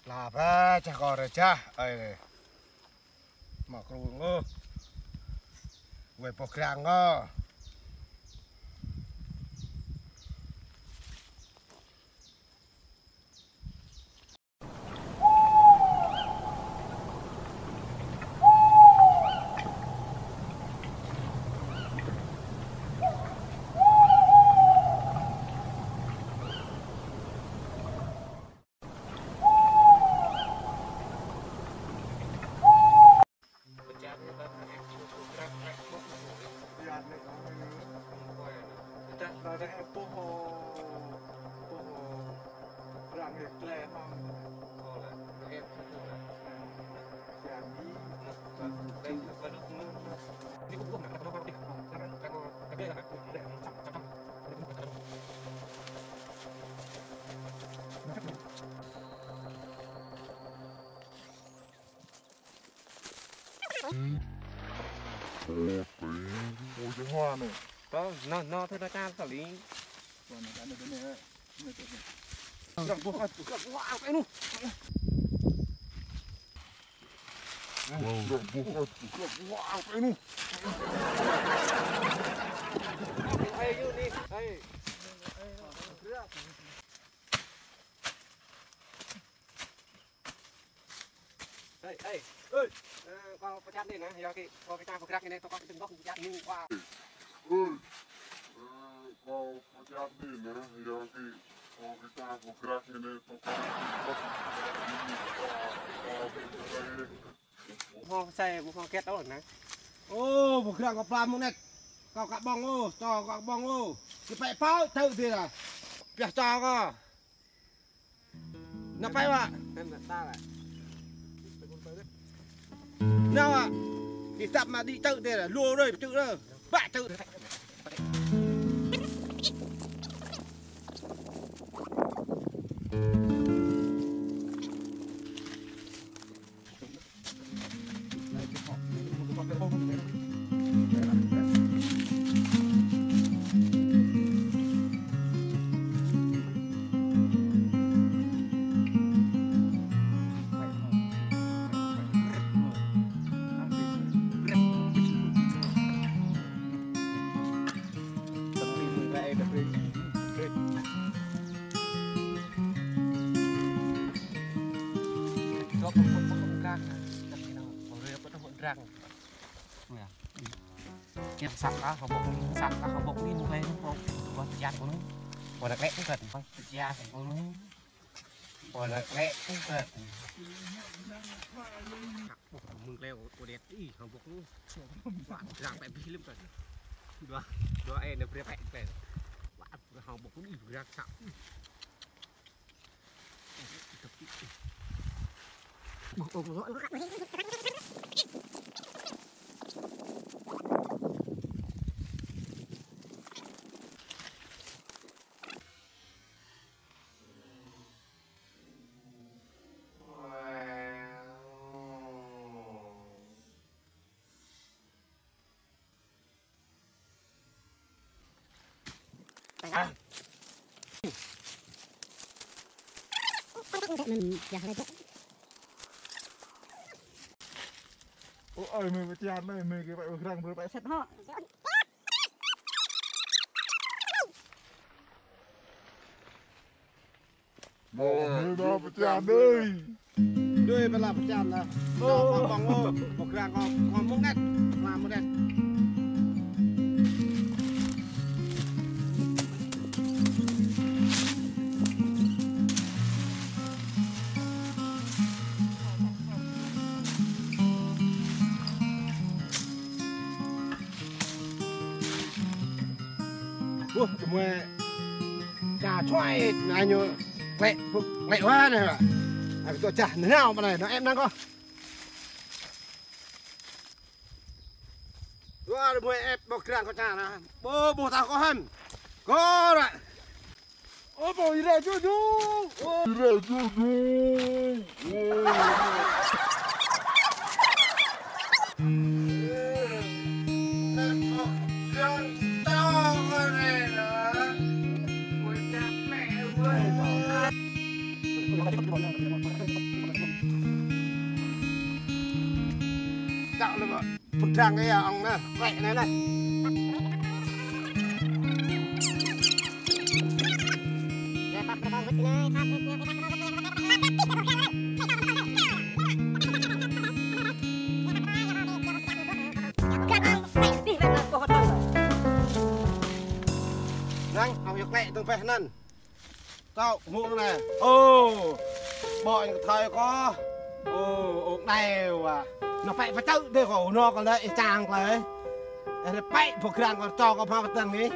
Là ba chả còn rồi cha ơi mà kêu ngô quay bọc rang ngô Ôi cái hoa này. Đó, nó thôi nó ta xử lý. Còn cái này cái này. Đừng buộc wow cái nu. Đừng buộc wow cái nu. Hey you đi. Hey. Hey, hey. Ơi. Con chặt đi nè, giờ cái con cái ta phục rác này tao có từng góc chặt nhưng qua. Ơi. Con chặt đi nè, giờ cái ta phục rác này tao có Không xe không kết đâu nè. ô một rang có plam không nè có cả bong ô cho cả bong ô cái phải pháo thử thì là việc cho có nó phải mà Em ta lại. nào à đi tập mà đi tự thì là lùa đây tự đó bạ tự Em sắp đó, không bốc đi lên không, còn gia của nó, còn là lẽ cũng cần, không, gia của nó, còn là lẽ cũng cần. Mừng leo của đẹp đi, không bốc luôn, làm bạn đi lắm cần, đó em được đẹp bạn, không bốc đi ra sẵn. ôi mình phải chặt này, mình cái vậy răng rồi phải Sạch họ. mình nó phải chặt đi. đuôi bên là một trăm là cho con bong ô một rang con múc nét làm một nét ui mẹ cà choai này như lẹ hoa này ạ tôi chả thế nào mà này nó em đang có rồi mẹ em bọc rang có chả nè bố tao có hân có đấy ôi bố đi đây chú chạo là một trang cái ông này vậy này này Răng, học việc lẹ từng phải năn tao muộn này ô bọn thời có ô này và nó phải tự để khổ nó còn lại chàng lấy nó phải phục rằng còn cho có phao tầng ấy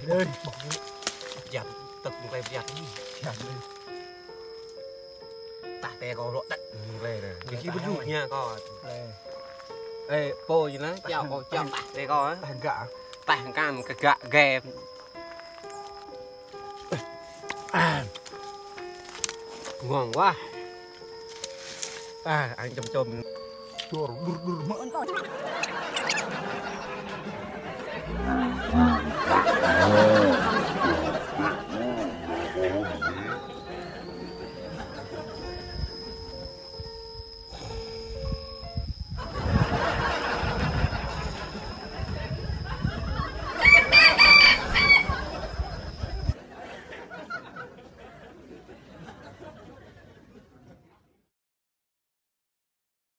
lên giặt tập về giặt tại tè có lộ đất về này khi bắt rụt nha con ê po gì nó chào tè con á hàng gạ tại hàng cam cái gạ ghè ngon quá anh chôm chua đur mỡ con